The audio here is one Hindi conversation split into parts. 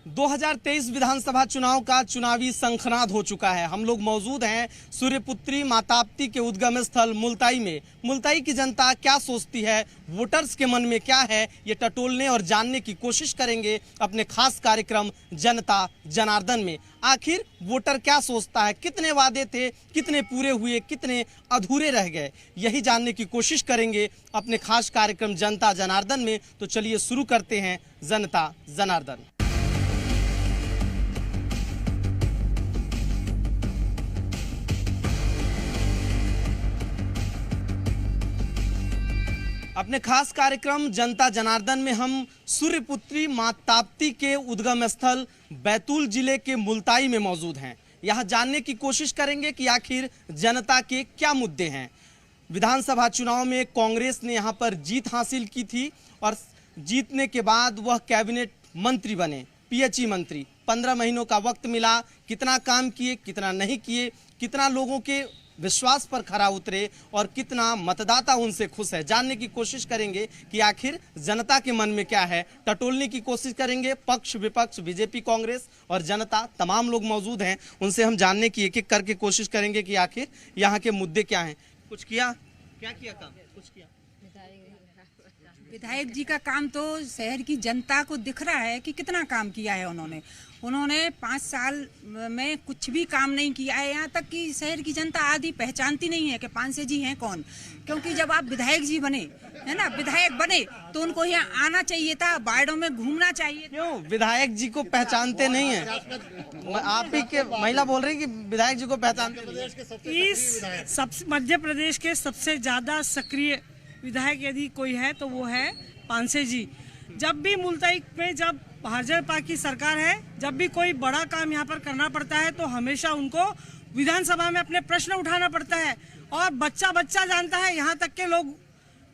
2023 विधानसभा चुनाव का चुनावी शंखनाद हो चुका है। हम लोग मौजूद हैं सूर्यपुत्री मां ताप्ती के उद्गम स्थल मुलताई में। मुलताई की जनता क्या सोचती है, वोटर्स के मन में क्या है, ये टटोलने और जानने की कोशिश करेंगे अपने खास कार्यक्रम जनता जनार्दन में। आखिर वोटर क्या सोचता है, कितने वादे थे, कितने पूरे हुए, कितने अधूरे रह गए, यही जानने की कोशिश करेंगे अपने खास कार्यक्रम जनता जनार्दन में। तो चलिए शुरू करते हैं जनता जनार्दन। अपने खास कार्यक्रम जनता जनार्दन में हम सूर्यपुत्री मां ताप्ती के उद्गम स्थल बैतूल जिले के मुलताई में मौजूद हैं। यहां जानने की कोशिश करेंगे कि आखिर जनता के क्या मुद्दे हैं। विधानसभा चुनाव में कांग्रेस ने यहां पर जीत हासिल की थी और जीतने के बाद वह कैबिनेट मंत्री बने, पीएचई मंत्री। 15 महीनों का वक्त मिला, कितना काम किए, कितना नहीं किए, कितना लोगों के विश्वास पर खरा उतरे और कितना मतदाता उनसे खुश है, जानने की कोशिश करेंगे कि आखिर जनता के मन में क्या है। टटोलने की कोशिश करेंगे पक्ष विपक्ष, बीजेपी कांग्रेस और जनता, तमाम लोग मौजूद हैं। उनसे हम जानने की एक एक करके कोशिश करेंगे कि आखिर यहाँ के मुद्दे क्या हैं। कुछ किया, क्या किया काम, कुछ किया? विधायक जी का काम तो शहर की जनता को दिख रहा है कि कितना काम किया है उन्होंने 5 साल में कुछ भी काम नहीं किया है। यहाँ तक कि शहर की जनता आधी पहचानती नहीं है कि पानसे जी हैं कौन, क्योंकि जब आप विधायक जी बने, है ना, विधायक बने तो उनको यहाँ आना चाहिए था, वार्डों में घूमना चाहिए। क्यों विधायक जी को पहचानते नहीं है? आप ही के महिला बोल रही कि विधायक जी को पहचानते। इस मध्य प्रदेश के सबसे ज्यादा सक्रिय विधायक यदि कोई है तो वो है पानसे जी। जब भी मुलताई में जब भाजपा की सरकार है, जब भी कोई बड़ा काम यहाँ पर करना पड़ता है तो हमेशा उनको विधानसभा में अपने प्रश्न उठाना पड़ता है। और बच्चा बच्चा जानता है, यहाँ तक के लोग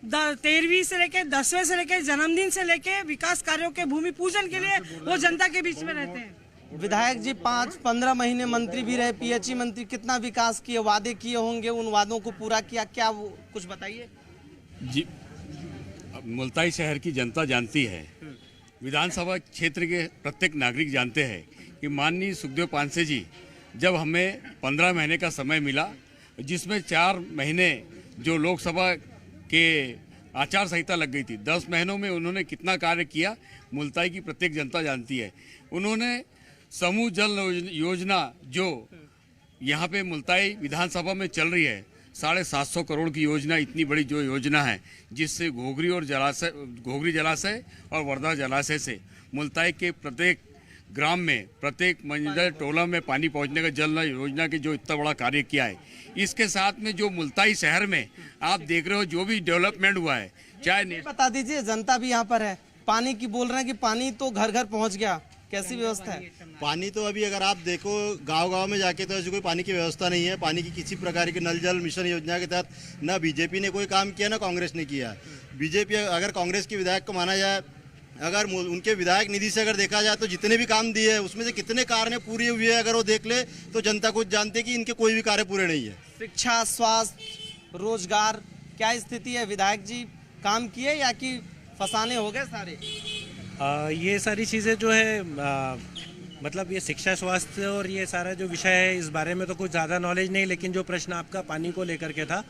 13वीं से लेके 10वें से लेके जन्मदिन से लेके विकास कार्यों के भूमि पूजन के लिए वो जनता के बीच में रहते हैं। विधायक जी 5-15 महीने मंत्री भी रहे, पीएचई मंत्री, कितना विकास किए, वादे किए होंगे, उन वादों को पूरा किया क्या, वो कुछ बताइए जी। मुलताई शहर की जनता जानती है, विधानसभा क्षेत्र के प्रत्येक नागरिक जानते हैं कि माननीय सुखदेव पानसे जी जब हमें 15 महीने का समय मिला, जिसमें 4 महीने जो लोकसभा के आचार संहिता लग गई थी, 10 महीनों में उन्होंने कितना कार्य किया, मुलताई की प्रत्येक जनता जानती है। उन्होंने समूह जल योजना जो यहाँ पे मुलताई विधानसभा में चल रही है, 750 करोड़ की योजना, इतनी बड़ी जो योजना है, जिससे घोघरी जलाशय और वर्धा जलाशय से मुलताई के प्रत्येक ग्राम में, प्रत्येक मंडल टोला में पानी पहुंचने का जल योजना के जो इतना बड़ा कार्य किया है। इसके साथ में जो मुलताई शहर में आप देख रहे हो जो भी डेवलपमेंट हुआ है, चाहे बता दीजिए, जनता भी यहाँ पर है, पानी की बोल रहे हैं कि पानी तो घर घर पहुँच गया, कैसी व्यवस्था है? पानी तो अभी अगर आप देखो गांव-गांव में जाके तो ऐसी कोई पानी की व्यवस्था नहीं है। पानी की किसी प्रकार की नल जल मिशन योजना के तहत ना बीजेपी ने कोई काम किया, ना कांग्रेस ने किया। बीजेपी अगर कांग्रेस के विधायक को माना जाए, अगर उनके विधायक निधि से अगर देखा जाए तो जितने भी काम दिए हैं उसमें से कितने कार्य पूरे हुए हैं, अगर वो देख ले तो जनता को जानते कि इनके कोई भी कार्य पूरे नहीं है। शिक्षा, स्वास्थ्य, रोजगार, क्या स्थिति है? विधायक जी काम किए या कि फसाने हो गए सारे? ये सारी चीज़ें जो है मतलब ये शिक्षा, स्वास्थ्य और ये सारा जो विषय है, इस बारे में तो कुछ ज़्यादा नॉलेज नहीं, लेकिन जो प्रश्न आपका पानी को लेकर के था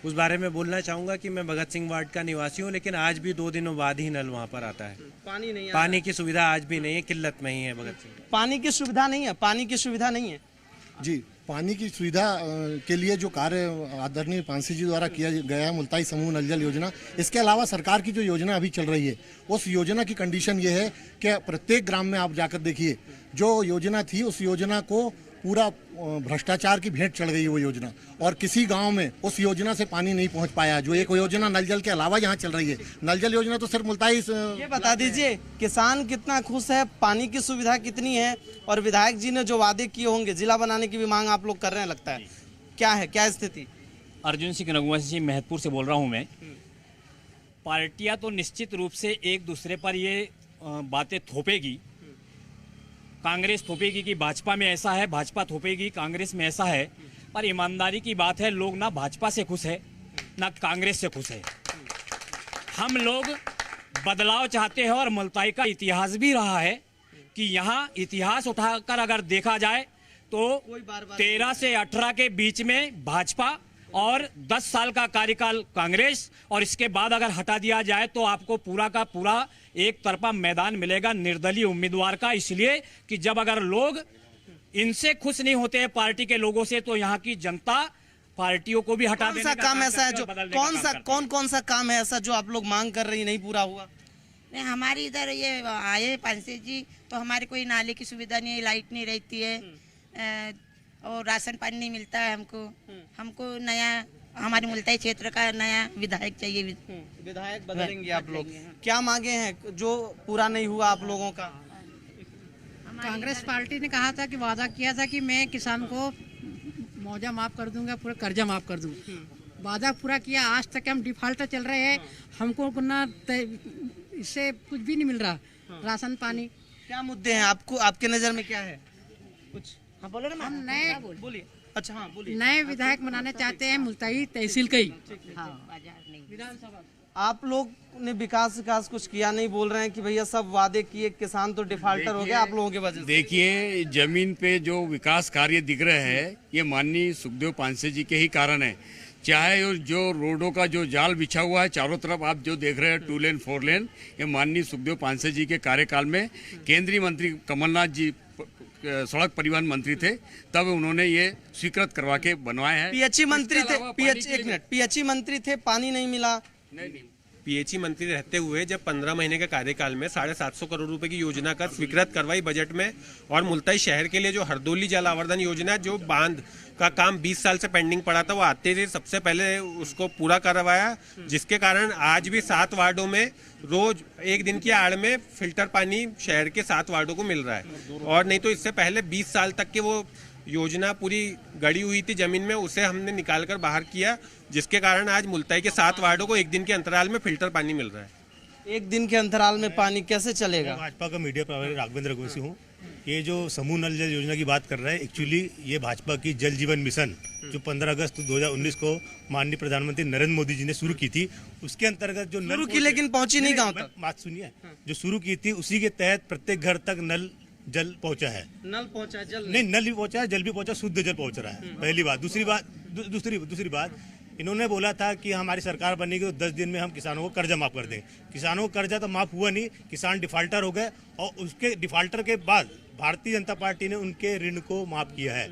उस बारे में बोलना चाहूँगा कि मैं भगत सिंह वार्ड का निवासी हूँ, लेकिन आज भी 2 दिनों बाद ही नल वहाँ पर आता है। पानी नहीं, पानी की सुविधा आज भी नहीं है, किल्लत में ही है भगत सिंह। पानी की सुविधा नहीं है, पानी की सुविधा नहीं है जी। पानी की सुविधा के लिए जो कार्य आदरणीय पानसे जी द्वारा किया गया है, मुलताई समूह नल जल योजना, इसके अलावा सरकार की जो योजना अभी चल रही है, उस योजना की कंडीशन ये है कि प्रत्येक ग्राम में आप जाकर देखिए, जो योजना थी उस योजना को पूरा भ्रष्टाचार की भेंट चढ़ गई है वो योजना, और किसी गांव में उस योजना से पानी नहीं पहुंच पाया। जो एक योजना नल जल के अलावा यहाँ चल रही है, नल जल योजना तो सिर्फ मुलताई। ये बता दीजिए, किसान कितना खुश है, पानी की सुविधा कितनी है, और विधायक जी ने जो वादे किए होंगे, जिला बनाने की भी मांग आप लोग कर रहे हैं लगता है, क्या है, क्या स्थिति? अर्जुन सिंह रघुवंशी जी, महतपुर से बोल रहा हूँ मैं। पार्टियां तो निश्चित रूप से एक दूसरे पर ये बातें थोपेगी, कांग्रेस थोपेगी कि भाजपा में ऐसा है, भाजपा थोपेगी कांग्रेस में ऐसा है, पर ईमानदारी की बात है, लोग ना भाजपा से खुश है ना कांग्रेस से खुश है। हम लोग बदलाव चाहते हैं और मुलताई का इतिहास भी रहा है कि यहाँ इतिहास उठाकर अगर देखा जाए तो 13 से 18 के बीच में भाजपा और 10 साल का कार्यकाल कांग्रेस, और इसके बाद अगर हटा दिया जाए तो आपको पूरा का पूरा एक तरफा मैदान मिलेगा निर्दलीय उम्मीदवार का। इसलिए कि जब अगर लोग इनसे खुश नहीं होते हैं पार्टी के लोगों से, तो यहाँ की जनता पार्टियों को भी हटा कौन देने सा का काम ऐसा है जो कौन सा काम है ऐसा जो आप लोग मांग कर रही नहीं पूरा हुआ? नहीं, हमारी इधर ये आए पानसे जी तो हमारे कोई नाले की सुविधा नहीं है, लाइट नहीं रहती है और राशन पानी नहीं मिलता है हमको नया हमारे मुल्ताई क्षेत्र का नया विधायक चाहिए। विधायक बदलेंगे आप लोग? क्या मांगे हैं जो पूरा नहीं हुआ आप लोगों का? कांग्रेस पार्टी ने कहा था कि वादा किया था कि मैं किसान को मुआवजा माफ कर दूंगा, पूरा कर्जा माफ कर दूंगा। वादा पूरा किया, आज तक हम डिफॉल्टर चल रहे हैं, हमको ना इससे कुछ भी नहीं मिल रहा, राशन पानी। क्या मुद्दे हैं आपको, आपके नजर में क्या है कुछ? हाँ बोलो ना, हम नए बोलिए। अच्छा हाँ बोलिए। नए विधायक बनाने चाहते हैं मुल्ताई तहसील का ही। विधानसभा आप लोग ने विकास कुछ किया नहीं, बोल रहे हैं कि भैया सब वादे किए, किसान तो डिफॉल्टर हो गया आप लोगों के वजह से। देखिए, जमीन पे जो विकास कार्य दिख रहे हैं ये माननीय सुखदेव पांसे जी के ही कारण है। चाहे जो रोडों का जो जाल बिछा हुआ है चारों तरफ आप जो देख रहे हैं 2 लेन 4 लेन, ये माननीय सुखदेव पांसे जी के कार्यकाल में केंद्रीय मंत्री कमलनाथ जी सड़क परिवहन मंत्री थे, तब उन्होंने ये स्वीकृत करवा के बनवाए हैं। पीएचई मंत्री थे, एक मिनट, पीएचई मंत्री थे, पानी नहीं मिला। नहीं पीएचई मंत्री रहते हुए जब 15 महीने के कार्यकाल में 750 करोड़ रुपए की योजना का स्वीकृत करवाई बजट में, और मुल्ताई शहर के लिए जो हरदोली जल आवर्धन योजना जो बांध का काम 20 साल से पेंडिंग पड़ा था, वो आते थे सबसे पहले उसको पूरा करवाया, जिसके कारण आज भी 7 वार्डों में रोज एक दिन की आड़ में फिल्टर पानी शहर के 7 वार्डों को मिल रहा है। और नहीं तो इससे पहले 20 साल तक के वो योजना पूरी गड़ी हुई थी जमीन में, उसे हमने निकाल कर बाहर किया, जिसके कारण आज मुल्ताई के 7 वार्डों को एक दिन के अंतराल में फिल्टर पानी मिल रहा है। एक दिन के अंतराल में पानी कैसे चलेगा? भाजपा का मीडिया प्रभारी राघवेंद्र रघुवंशी हूँ। ये जो समूह नल जल योजना की बात कर रहा है, एक्चुअली ये भाजपा की जल जीवन मिशन जो 15 अगस्त 2019 को माननीय प्रधानमंत्री नरेंद्र मोदी जी ने शुरू की थी, उसके अंतर्गत जो शुरू की लेकिन पहुंची नहीं गाँव तक। बात सुनिए, जो शुरू की थी उसी के तहत प्रत्येक घर तक नल जल पहुंचा है। नल पहुंचा है, जल नहीं, नल भी पहुंचा है, जल भी पहुंचा, शुद्ध जल पहुंच रहा है। पहली बात। दूसरी बात इन्होंने बोला था कि हमारी सरकार बनेगी तो 10 दिन में हम किसानों को कर्जा माफ कर देंगे। किसानों को कर्जा तो माफ हुआ नहीं, किसान डिफॉल्टर हो गए, और उसके डिफॉल्टर के बाद भारतीय जनता पार्टी ने उनके ऋण को माफ किया है।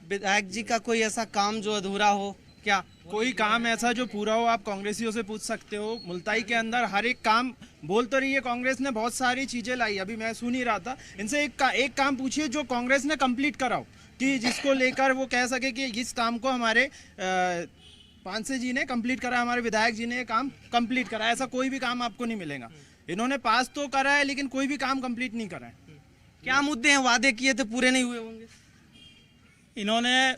विधायक जी का कोई ऐसा काम जो अधूरा हो क्या? कोई काम ऐसा जो पूरा हो, आप कांग्रेसियों से पूछ सकते हो। मुल्ताई के अंदर हर एक काम बोल तो रही है कांग्रेस ने, बहुत सारी चीजें लाई, अभी मैं सुन ही रहा था। इनसे एक काम पूछिए जो कांग्रेस ने कंप्लीट कराओ, कि जिसको लेकर वो कह सके कि इस काम को हमारे पांसे जी ने कंप्लीट करा, हमारे विधायक जी ने ये काम कंप्लीट करा। ऐसा कोई भी काम आपको नहीं मिलेगा। इन्होंने पास तो करा है लेकिन कोई भी काम कंप्लीट नहीं करा है। क्या मुद्दे हैं, वादे किए थे पूरे नहीं हुए होंगे? इन्होंने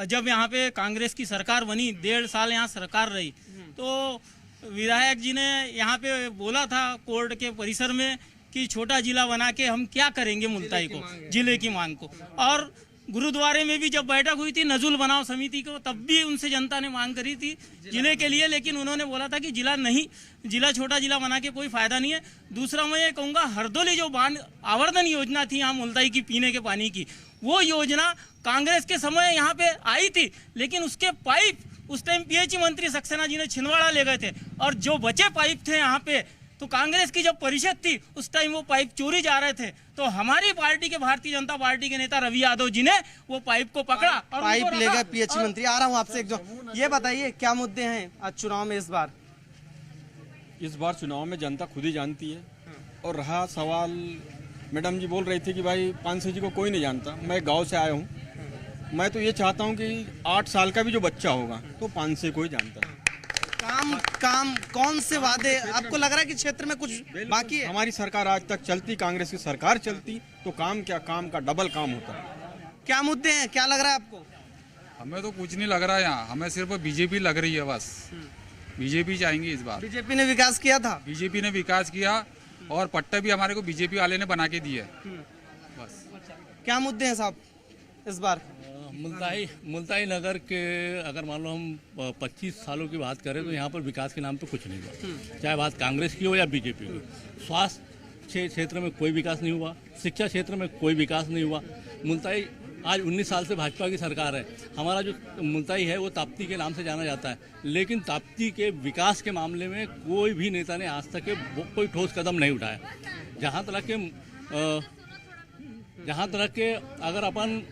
जब यहाँ पे कांग्रेस की सरकार बनी, 1.5 साल यहाँ सरकार रही, तो विधायक जी ने यहाँ पे बोला था कोर्ट के परिसर में कि छोटा जिला बना के हम क्या करेंगे मुल्ताई को, जिले की मांग को। और गुरुद्वारे में भी जब बैठक हुई थी नजुल बनाओ समिति को, तब भी उनसे जनता ने मांग करी थी जिले के लिए, लेकिन उन्होंने बोला था कि जिला छोटा जिला बना के कोई फायदा नहीं है। दूसरा मैं ये कहूँगा, हरदोली जो बांध आवर्धन योजना थी यहाँ मुल्ताई की पीने के पानी की, वो योजना कांग्रेस के समय यहाँ पे आई थी, लेकिन उसके पाइप उस टाइम पीएचई मंत्री सक्सेना जी ने छिंदवाड़ा ले गए थे, और जो बचे पाइप थे यहाँ पे, तो कांग्रेस की जब परिषद थी उस टाइम वो पाइप चोरी जा रहे थे, तो हमारी पार्टी के भारतीय जनता पार्टी के नेता रवि यादव जी ने वो पाइप को पकड़ा और पाइप ले गए पीएचई मंत्री। आ रहा हूँ आपसे एक जो, ये बताइए क्या मुद्दे हैं आज चुनाव में? इस बार चुनाव में जनता खुद ही जानती है। और रहा सवाल, मैडम जी बोल रही थी कि भाई पांसे जी को कोई नहीं जानता। मैं गाँव से आया हूँ, मैं तो ये चाहता हूँ कि 8 साल का भी जो बच्चा होगा तो पांसे को ही जानता है। काम कौन से वादे आपको लग रहा है कि क्षेत्र में कुछ बाकी है? हमारी सरकार आज तक चलती, कांग्रेस की सरकार चलती तो काम क्या, काम का डबल काम होता। क्या मुद्दे हैं, क्या लग रहा है आपको? हमें तो कुछ नहीं लग रहा है यहाँ, हमें सिर्फ बीजेपी लग रही है बस। बीजेपी जाएंगी इस बार। बीजेपी ने विकास किया था, बीजेपी ने विकास किया, और पट्टे भी हमारे को बीजेपी वाले ने बना के दिए बस। क्या मुद्दे हैं साहब इस बार? मुल्ताई नगर के अगर मान लो हम 25 सालों की बात करें तो यहाँ पर विकास के नाम पे कुछ नहीं हुआ, चाहे बात कांग्रेस की हो या बीजेपी की। स्वास्थ्य क्षेत्र में कोई विकास नहीं हुआ, शिक्षा क्षेत्र में कोई विकास नहीं हुआ। मुल्ताई आज 19 साल से भाजपा की सरकार है। हमारा जो मुल्ताई है वो ताप्ती के नाम से जाना जाता है, लेकिन ताप्ती के विकास के मामले में कोई भी नेता ने आज तक कोई ठोस कदम नहीं उठाया। जहाँ तक के अगर अपन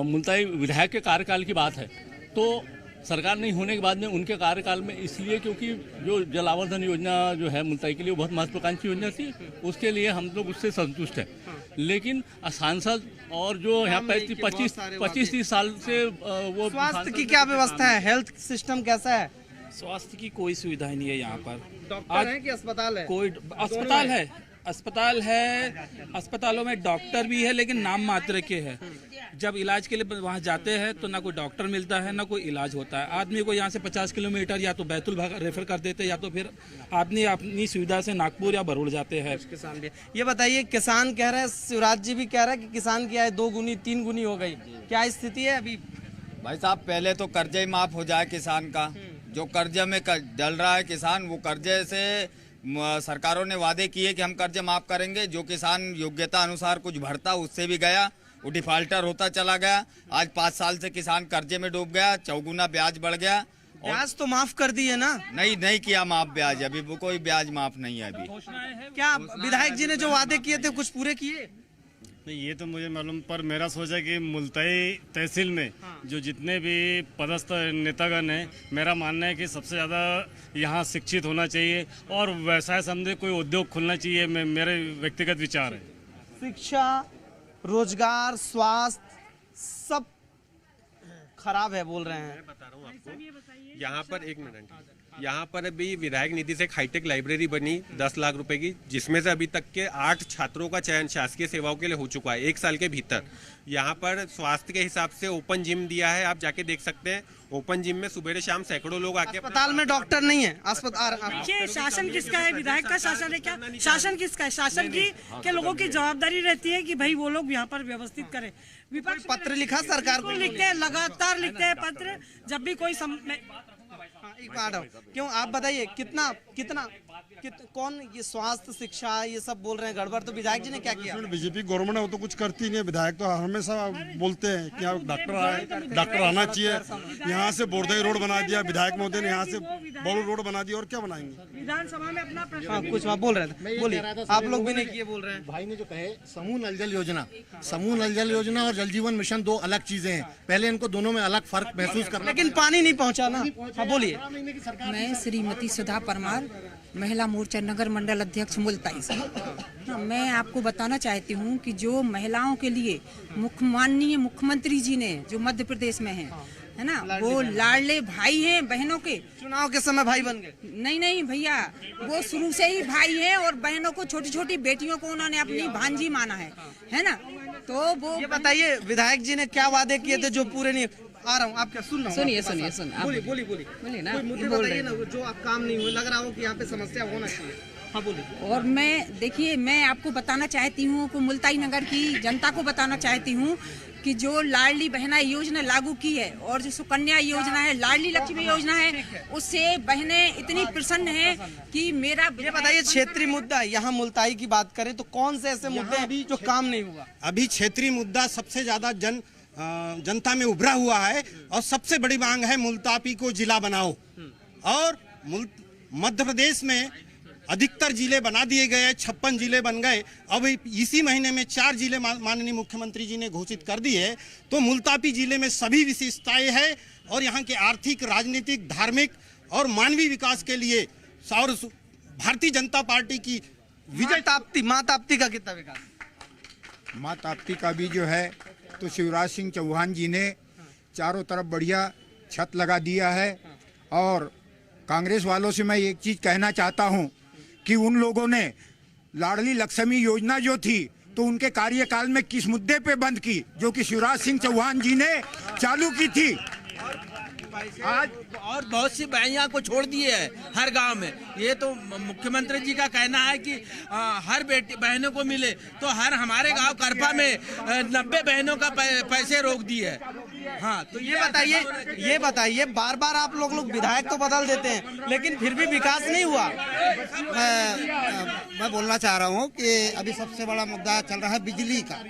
मुल्ताई विधायक के कार्यकाल की बात है तो सरकार नहीं होने के बाद में उनके कार्यकाल में इसलिए क्योंकि जो जल आवर्धन योजना जो है मुल्ताई के लिए बहुत महत्वाकांक्षी योजना थी, उसके लिए हम लोग उससे संतुष्ट हैं। लेकिन सांसद और जो यहाँ 25-30 साल से वो स्वास्थ्य की क्या व्यवस्था है, हेल्थ सिस्टम कैसा है? स्वास्थ्य की कोई सुविधा नहीं है यहाँ पर। डॉक्टर है कि अस्पताल है? कोई अस्पताल है, अस्पतालों में डॉक्टर भी है लेकिन नाम मात्र के है। जब इलाज के लिए वहाँ जाते हैं तो ना कोई डॉक्टर मिलता है ना कोई इलाज होता है। आदमी को यहाँ से 50 किलोमीटर या तो बैतूल रेफर कर देते हैं या तो फिर आदमी अपनी सुविधा से नागपुर या बरूड़ जाते हैं। किसान भी ये बताइए, किसान कह रहे हैं, शिवराज जी भी कह रहे हैं कि किसान की आय 2 गुनी 3 गुनी हो गई, क्या स्थिति है अभी? भाई साहब पहले तो कर्जे ही माफ हो जाए किसान का। जो कर्जे में डल रहा है किसान, वो कर्जे से सरकारों ने वादे किए कि हम कर्जे माफ करेंगे। जो किसान योग्यता अनुसार कुछ भरता उससे भी गया, वो डिफाल्टर होता चला गया। आज 5 साल से किसान कर्जे में डूब गया, 4 गुना ब्याज बढ़ गया। ब्याज तो माफ कर दी है ना? नहीं किया माफ ब्याज, अभी वो कोई ब्याज माफ नहीं है अभी। क्या विधायक जी ने जो वादे किए थे कुछ पूरे किए? नहीं, ये तो मुझे मालूम, पर मेरा सोच है कि मुल्ताई तहसील में जो जितने भी पदस्थ नेतागण हैं, मेरा मानना है कि सबसे ज़्यादा यहाँ शिक्षित होना चाहिए और व्यवसाय संबंधी कोई उद्योग खुलना चाहिए। मेरे व्यक्तिगत विचार है। शिक्षा, रोजगार, स्वास्थ्य सब खराब है बोल रहे हैं। मैं बता रहा हूँ आपको, यहाँ पर 1 मिनट, यहाँ पर अभी विधायक निधि से एक हाईटेक लाइब्रेरी बनी 10 लाख रुपए की, जिसमें से अभी तक के 8 छात्रों का चयन शासकीय सेवाओं के लिए हो चुका है 1 साल के भीतर। यहाँ पर स्वास्थ्य के हिसाब से ओपन जिम दिया है, आप जाके देख सकते हैं। ओपन जिम में सुबह शाम सैकड़ों लोग आके, अस्पताल में डॉक्टर नहीं है। अस्पताल देखिए, शासन किसका है? विधायक का शासन है क्या? शासन किसका है? शासन की के लोगों की जवाबदारी रहती है कि भाई वो लोग यहाँ पर व्यवस्थित करें। विपक्ष पत्र लिखा सरकार को, लिखते हैं, लगातार लिखते हैं पत्र। जब भी कोई एक बात क्यों आप बताइए, कितना कौन ये स्वास्थ्य शिक्षा ये सब बोल रहे हैं गड़बड़, तो विधायक जी ने क्या किया? बीजेपी गवर्नमेंट है वो तो कुछ करती नहीं है। विधायक तो हमेशा बोलते हैं कि यहाँ डॉक्टर आना चाहिए। यहाँ से बोरदई रोड बना दिया विधायक महोदय ने, यहाँ से बड़ू रोड बना दिया, और क्या बनाएंगे? विधानसभा में अपना प्रश्न कुछ बोल रहे थे, बोलिए। आप लोग भी नहीं किए बोल रहे हैं। भाई ने जो कहे समूह नल जल योजना, समूह नल जल योजना और जल जीवन मिशन 2 अलग चीजें हैं। पहले इनको दोनों में अलग फर्क महसूस करना। लेकिन पानी नहीं पहुँचा ना। हाँ बोलिए। मैं श्रीमती सुधा परमार, महिला मोर्चा नगर मंडल अध्यक्ष मुल्ताई से। मैं आपको बताना चाहती हूँ कि जो महिलाओं के लिए माननीय मुख्यमंत्री जी ने जो मध्य प्रदेश में है ना, वो लाडले भाई हैं बहनों के। चुनाव के समय भाई बन गए? नहीं भैया, वो शुरू से ही भाई हैं और बहनों को, छोटी छोटी बेटियों को उन्होंने अपनी भांजी माना है ना। तो वो ये बताइए, विधायक जी ने क्या वादे किए थे जो पूरे नहीं? आ रहा हूँ, आप क्या सुन रहा हूँ? सुनिए बोलिए ना, कोई मुद्दे बताइए ना जो आप काम नहीं हुए, लग रहा हो कि यहाँ पे समस्या होना चाहिए। हाँ बोलिए। और मैं आपको बताना चाहती हूँ कि मुल्ताई नगर की जनता को बताना चाहती हूँ कि जो लाडली बहना योजना लागू की है और जो सुकन्या योजना है, लाडली लक्ष्मी योजना है, उससे बहनें इतनी प्रसन्न हैं कि मेरा। ये बताइए, क्षेत्रीय मुद्दा यहाँ मुल्ताई की बात करें तो कौन से ऐसे मुद्दे हैं जो काम नहीं हुआ? अभी क्षेत्रीय मुद्दा सबसे ज्यादा जनता में उभरा हुआ है और सबसे बड़ी मांग है मुल्ताई को जिला बनाओ। और मध्य प्रदेश में अधिकतर जिले बना दिए गए, 56 जिले बन गए। अब इसी महीने में 4 जिले माननीय मुख्यमंत्री जी ने घोषित कर दिए। तो मुल्ताई जिले में सभी विशेषताएं हैं और यहाँ के आर्थिक, राजनीतिक, धार्मिक और मानवीय विकास के लिए और भारतीय जनता पार्टी की विजय ताप्ती, माँ ताप्ती का कितना विकास? माँ ताप्ती का भी जो है तो शिवराज सिंह चौहान जी ने चारों तरफ बढ़िया छत लगा दिया है। और कांग्रेस वालों से मैं एक चीज कहना चाहता हूं कि उन लोगों ने लाडली लक्ष्मी योजना जो थी तो उनके कार्यकाल में किस मुद्दे पे बंद की, जो कि शिवराज सिंह चौहान जी ने चालू की थी। आज और बहुत सी बहनियां को छोड़ दिए है हर गांव में। ये तो मुख्यमंत्री जी का कहना है कि हर बेटी बहनों को मिले, तो हर हमारे गांव करपा में 90 बहनों का पैसे रोक दिए है। हाँ, तो ये बताइए बार बार आप लोग विधायक तो बदल देते हैं लेकिन फिर भी विकास नहीं हुआ। मैं बोलना चाह रहा हूँ कि अभी सबसे बड़ा मुद्दा चल रहा है बिजली का।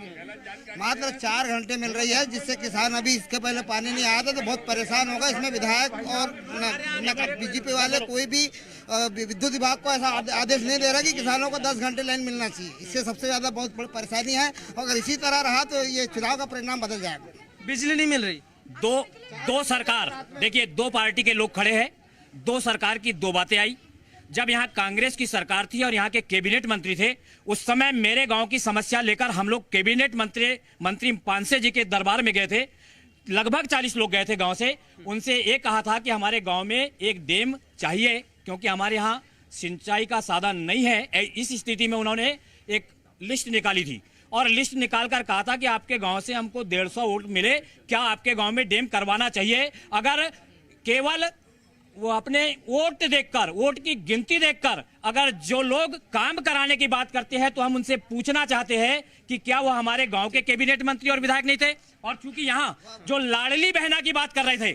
मात्र 4 घंटे मिल रही है, जिससे किसान अभी इसके पहले पानी नहीं आया था तो बहुत परेशान होगा। इसमें विधायक और बीजेपी वाले कोई भी विद्युत विभाग को ऐसा आदेश नहीं दे रहा कि किसानों को 10 घंटे लाइन मिलना चाहिए। इससे सबसे ज्यादा बहुत बड़ी परेशानी है। अगर इसी तरह रहा तो ये चुनाव का परिणाम बदल जाएगा। बिजली नहीं मिल रही। दो सरकार, देखिए 2 पार्टी के लोग खड़े हैं, 2 सरकार की 2 बातें आई। जब यहाँ कांग्रेस की सरकार थी और यहाँ के कैबिनेट मंत्री थे, उस समय मेरे गांव की समस्या लेकर हम लोग कैबिनेट मंत्री पानसे जी के दरबार में गए थे। लगभग 40 लोग गए थे गांव से। उनसे ये कहा था कि हमारे गांव में एक डैम चाहिए क्योंकि हमारे यहाँ सिंचाई का साधन नहीं है। इस स्थिति में उन्होंने एक लिस्ट निकाली थी और लिस्ट निकाल कर कहा था कि आपके गांव से हमको 150 वोट मिले, क्या आपके गांव में डैम करवाना चाहिए। अगर केवल वो अपने वोट देखकर, वोट की गिनती देखकर अगर जो लोग काम कराने की बात करते हैं तो हम उनसे पूछना चाहते हैं कि क्या वो हमारे गांव के कैबिनेट मंत्री और विधायक नहीं थे। और चूंकि यहाँ जो लाडली बहना की बात कर रहे थे,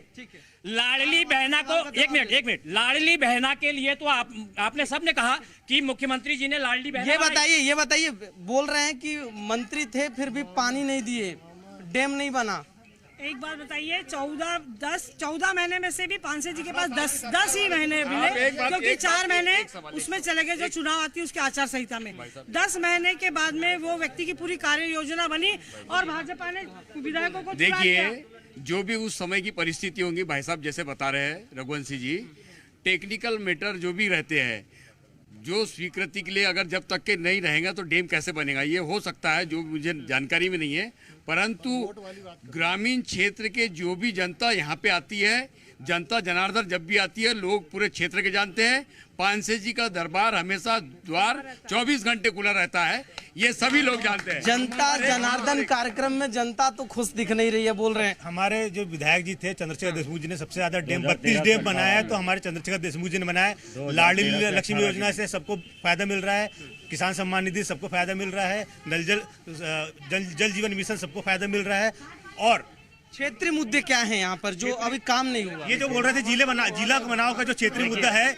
लाडली बहना को एक मिनट, लाडली बहना के लिए तो आपने सबने कहा कि मुख्यमंत्री जी ने लाडली बहना। ये बताइए बोल रहे हैं कि मंत्री थे फिर भी पानी नहीं दिए, डैम नहीं बना। एक बात बताइए, 14 महीने में से भी पानसे जी के पास 10 ही महीने मिले क्योंकि 4 महीने उसमें चले गए जो चुनाव आती है उसके आचार संहिता में। 10 महीने के बाद में वो व्यक्ति की पूरी कार्य योजना बनी और भाजपा ने विधायकों को देखिए जो भी उस समय की परिस्थिति होंगी, भाई साहब जैसे बता रहे हैं रघुवंशी जी, टेक्निकल मैटर जो भी रहते हैं, जो स्वीकृति के लिए अगर जब तक के नहीं रहेगा तो डैम कैसे बनेगा ये हो सकता है, जो मुझे जानकारी में नहीं है। परंतु ग्रामीण क्षेत्र के जो भी जनता यहाँ पे आती है, जनता जनार्दन जब भी आती है, लोग पूरे क्षेत्र के जानते हैं। पानसे जी का दरबार हमेशा द्वार 24 घंटे खुला रहता है, ये सभी लोग जानते हैं। जनता जनार्दन कार्यक्रम में जनता तो खुश दिख नहीं रही है, बोल रहे हैं। हमारे जो विधायक जी थे चंद्रशेखर देशमुख जी ने सबसे ज्यादा डैम 32 डैम बनाया है, तो हमारे चंद्रशेखर देशमुख जी ने बनाया। लाडली लक्ष्मी योजना से सबको फायदा मिल रहा है, किसान सम्मान निधि सबको फायदा मिल रहा है, जल जीवन मिशन सबको फायदा मिल रहा है। और क्षेत्रीय मुद्दे क्या हैं यहाँ पर जो अभी काम नहीं हुआ? ये जो बोल रहे थे जिला बनाओ का जो क्षेत्रीय मुद्दा है,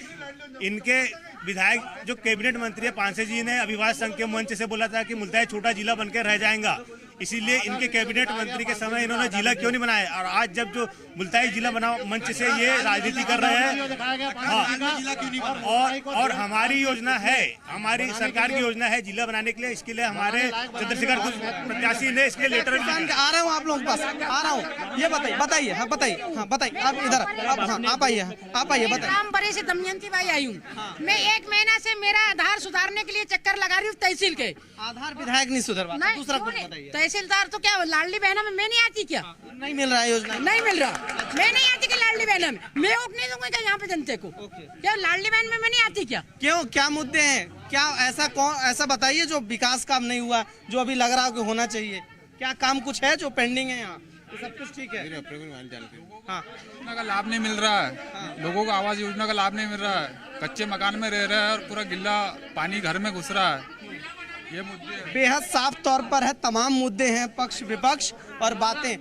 इनके विधायक जो कैबिनेट मंत्री है पानसे जी ने अभिवाद संघ के मंच से बोला था कि मुल्ताई छोटा जिला बनकर रह जाएगा, इसीलिए इनके कैबिनेट मंत्री के समय इन्होंने जिला क्यों नहीं बनाया। और आज जब जो मुल्ताई जिला बनाओ मंच से ये राजनीति कर रहे हैं, और हमारी योजना है, हमारी सरकार की योजना है जिला बनाने के लिए। इसके लिए हमारे चंद्रशेखर प्रत्याशी ने इसके लेटर आ रहा हूँ आप लोगों के पास, आ रहा हूँ। ये बताइए आप इधर आप आइए बताइए। रामबरी से दमयंती बाई आई हूँ। मैं 1 महीना से मेरा आधार सुधारने के लिए चक्कर लगा रही हूँ तहसील के। आधार विधायक नहीं सुधरवा, दूसरा कुछ बताइए। तहसीलदार तो क्या लाडली बहना में मैं नहीं आती क्या? नहीं मिल रहा है योजना, नहीं मिल रहा। मैं नहीं आती क्या लाडली बहना में? मैं वोट नहीं दूंगा क्या यहाँ पे जनते को? क्या लाडली बहन में मैं नहीं आती क्या? क्यों, क्या मुद्दे हैं? क्या ऐसा बताइए जो विकास काम नहीं हुआ, जो अभी लग रहा हो कि होना चाहिए? क्या काम कुछ है जो पेंडिंग है यहाँ? सब कुछ ठीक है। हाँ, योजना का लाभ नहीं मिल रहा है, लोगों को आवास योजना का लाभ नहीं मिल रहा है, कच्चे मकान में रह रहे हैं और पूरा गिल्ला पानी घर में घुस रहा है। ये मुद्दे बेहद साफ तौर पर है, तमाम मुद्दे हैं, पक्ष विपक्ष और बातें।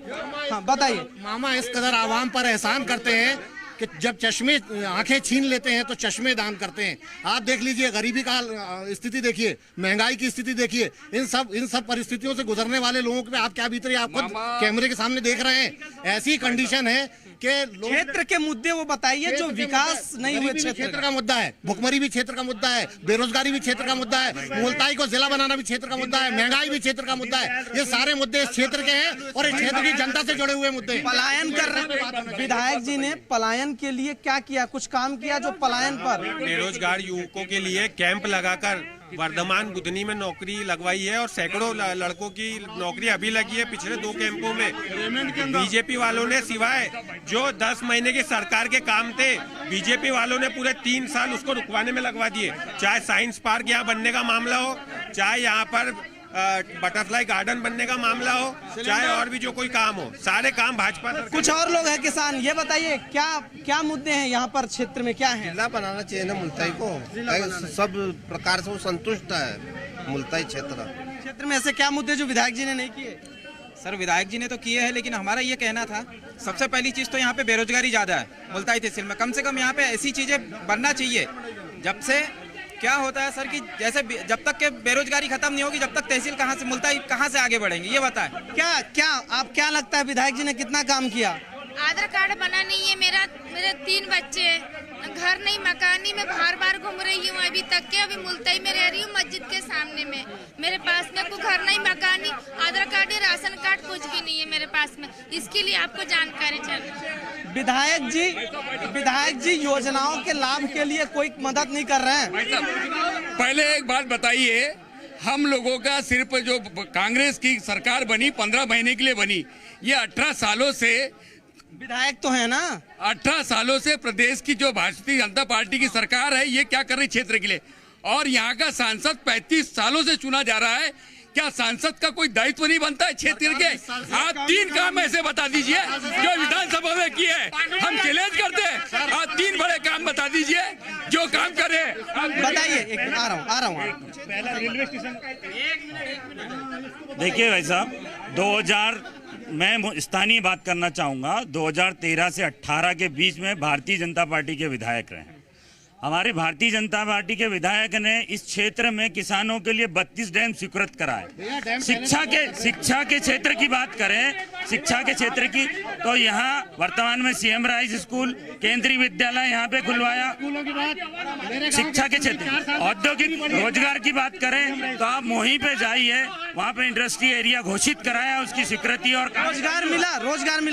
हाँ बताइए। मामा इस कदर आवाम पर एहसान करते हैं कि जब चश्मे आंखें छीन लेते हैं तो चश्मे दान करते हैं। आप देख लीजिए, गरीबी का स्थिति देखिए, महंगाई की स्थिति देखिए, इन सब परिस्थितियों से गुजरने वाले लोगों पे आप क्या बीत रही है, आप खुद कैमरे के सामने देख रहे हैं। ऐसी कंडीशन है कि क्षेत्र के मुद्दे वो बताइए जो विकास नहीं हुए। क्षेत्र का मुद्दा है, भुखमरी भी क्षेत्र का मुद्दा है, बेरोजगारी भी क्षेत्र का मुद्दा है, मुल्ताई को जिला बनाना भी क्षेत्र का मुद्दा है, महंगाई भी क्षेत्र का मुद्दा है। ये सारे मुद्दे इस क्षेत्र के हैं और इस क्षेत्र की जनता से जुड़े हुए मुद्दे। पलायन कर रहे विधायक जी ने पलायन के लिए क्या किया, कुछ काम किया जो पलायन पर? बेरोजगार युवकों के लिए कैंप लगाकर वर्धमान बुधनी में नौकरी लगवाई है और सैकड़ों लड़कों की नौकरी अभी लगी है पिछले 2 कैंपों में। बीजेपी वालों ने सिवाय जो 10 महीने की सरकार के काम थे, बीजेपी वालों ने पूरे 3 साल उसको रुकवाने में लगवा दिए। चाहे साइंस पार्क यहाँ बनने का मामला हो, चाहे यहाँ पर बटरफ्लाई गार्डन बनने का मामला हो, चाहे और भी जो कोई काम हो, सारे काम भाजपा। कुछ और लोग हैं किसान, ये बताइए क्या मुद्दे हैं यहाँ पर क्षेत्र में, क्या है? जिला बनाना चाहिए ना मुल्ताई को, सब प्रकार से वो संतुष्ट है मुल्ताई क्षेत्र में। ऐसे क्या मुद्दे जो विधायक जी ने नहीं किए? सर विधायक जी ने तो किए हैं, लेकिन हमारा ये कहना था सबसे पहली चीज़ तो यहाँ पे बेरोजगारी ज़्यादा है मुल्ताई तहसील में। कम से कम यहाँ पे ऐसी चीज़ें बनना चाहिए। जब से क्या होता है सर कि जैसे जब तक के बेरोजगारी खत्म नहीं होगी, जब तक तहसील मुल्ताई कहाँ से आगे बढ़ेंगे, ये बताएं। क्या लगता है विधायक जी ने कितना काम किया? आधार कार्ड बना नहीं है मेरे 3 बच्चे हैं, घर नहीं, मकान नहीं, मैं बार घूम रही हूँ अभी तक के। अभी मुल्ताई में रह रही हूँ मस्जिद के सामने में। मेरे पास में कोई घर नहीं, मकान नहीं, आधार कार्ड नहीं, राशन कार्ड कुछ भी नहीं है मेरे पास में। इसके लिए आपको जानकारी चाहिए। विधायक जी योजनाओं के लाभ के लिए कोई मदद नहीं कर रहे हैं। पहले एक बात बताइए, हम लोगों का सिर्फ जो कांग्रेस की सरकार बनी 15 महीने के लिए बनी, ये 18 सालों से विधायक तो है ना, 18 सालों से प्रदेश की जो भारतीय जनता पार्टी की सरकार है ये क्या कर रही क्षेत्र के लिए। और यहाँ का सांसद 35 सालों से चुना जा रहा है। क्या सांसद का कोई दायित्व नहीं बनता है क्षेत्र के? आप 3 काम ऐसे बता दीजिए जो विधानसभा में किए। हम चैलेंज करते हैं, आप 3 बड़े काम बता दीजिए जो काम करे। बताइए। आ रहा हूँ। देखिए भाई साहब, मैं स्थानीय बात करना चाहूँगा। 2013 से 18 के बीच में भारतीय जनता पार्टी के विधायक रहे हैं। हमारे भारतीय जनता पार्टी के विधायक ने इस क्षेत्र में किसानों के लिए 32 डैम स्वीकृत कराए। शिक्षा के क्षेत्र की बात करें, शिक्षा के क्षेत्र की, तो यहाँ वर्तमान में CM राइस स्कूल, केंद्रीय विद्यालय यहाँ पे खुलवाया। शिक्षा के क्षेत्र, औद्योगिक रोजगार की बात करें तो आप मोही पे जाइए, वहाँ पे इंडस्ट्री एरिया घोषित कराया, उसकी स्वीकृति और रोजगार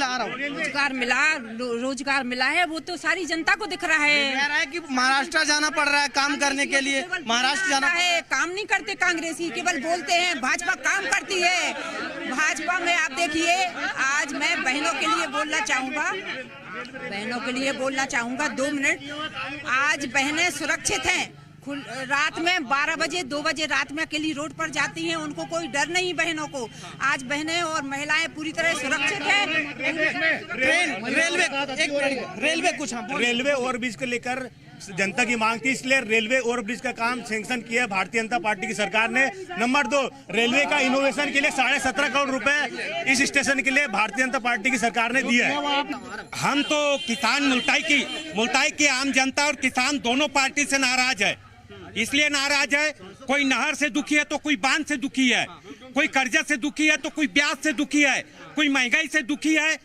मिला है। वो तो सारी जनता को दिख रहा है। कह रहा है कि महाराष्ट्र जाना पड़ रहा है काम करने के लिए। महाराष्ट्र जाना है, काम नहीं करते कांग्रेसी, केवल बोलते हैं। भाजपा काम करती है। भाजपा में आप देखिए, आज मैं बहनों के लिए बोलना चाहूंगा 2 मिनट। आज बहनें सुरक्षित हैं। रात में 12 बजे 2 बजे रात में अकेली रोड पर जाती हैं, उनको कोई डर नहीं बहनों को। आज बहनें और महिलाएं पूरी तरह सुरक्षित हैं। रेलवे ओवरब्रिज को लेकर जनता की मांग थी, इसलिए रेलवे ओवरब्रिज का काम सैंक्शन किया भारतीय जनता पार्टी की सरकार ने। नंबर 2, रेलवे का इनोवेशन के लिए 17.5 करोड़ रुपए इस स्टेशन के लिए भारतीय जनता पार्टी की सरकार ने दिया है। हम तो किसान मुल्ताई की आम जनता और किसान दोनों पार्टी से नाराज है। इसलिए नाराज है, कोई नहर से दुखी है तो कोई बांध से दुखी है, कोई कर्जा से दुखी है तो कोई ब्याज से दुखी है, कोई महंगाई से दुखी है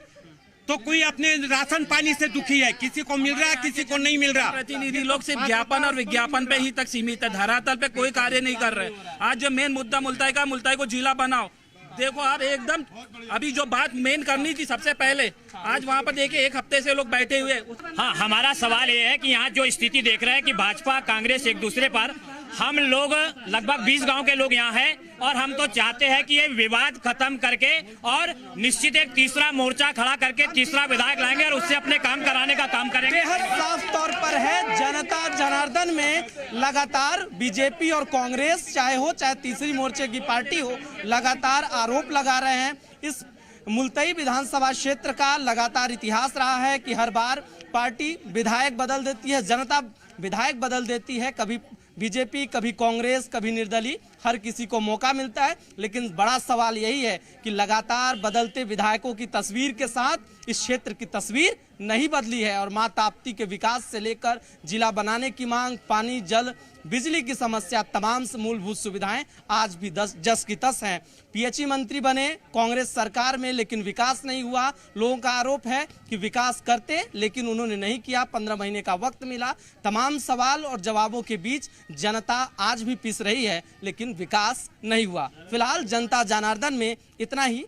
तो कोई अपने राशन पानी से दुखी है। किसी को मिल रहा है, किसी को नहीं मिल रहा। प्रतिनिधि लोग सिर्फ ज्ञापन और विज्ञापन पे ही तक सीमित है, धरातल पे कोई कार्य नहीं कर रहे। आज जो मेन मुद्दा मुल्ताई को जिला बनाओ, देखो आप एकदम अभी जो बात मेन करनी थी सबसे पहले, आज वहाँ पर देखिए 1 हफ्ते से लोग बैठे हुए। हाँ, हमारा सवाल ये है कि यहाँ जो स्थिति देख रहे हैं कि भाजपा कांग्रेस एक दूसरे पर, हम लोग लगभग 20 गांव के लोग यहाँ हैं और हम तो चाहते हैं कि ये विवाद खत्म करके और निश्चित एक तीसरा मोर्चा खड़ा करके तीसरा विधायक लाएंगे और उससे अपने काम कराने का काम करेंगे। साफ तौर पर है, जनता जनार्दन में लगातार बीजेपी और कांग्रेस चाहे तीसरी मोर्चे की पार्टी हो, लगातार आरोप लगा रहे हैं। इस मुल्ताई विधानसभा क्षेत्र का लगातार इतिहास रहा है कि हर बार पार्टी विधायक बदल देती है, जनता विधायक बदल देती है, कभी बीजेपी, कभी कांग्रेस, कभी निर्दलीय, हर किसी को मौका मिलता है। लेकिन बड़ा सवाल यही है कि लगातार बदलते विधायकों की तस्वीर के साथ इस क्षेत्र की तस्वीर नहीं बदली है और मां ताप्ती के विकास से लेकर जिला बनाने की मांग, पानी, जल, बिजली की समस्या, तमाम मूलभूत सुविधाएं आज भी जस की तस हैं। PHE मंत्री बने कांग्रेस सरकार में, लेकिन विकास नहीं हुआ। लोगों का आरोप है कि विकास करते लेकिन उन्होंने नहीं किया, 15 महीने का वक्त मिला। तमाम सवाल और जवाबों के बीच जनता आज भी पिस रही है, लेकिन विकास नहीं हुआ। फिलहाल जनता जनार्दन में इतना ही।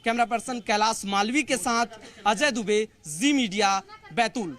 कैमरा पर्सन कैलाश मालवी के साथ अजय दुबे, जी मीडिया, बैतूल।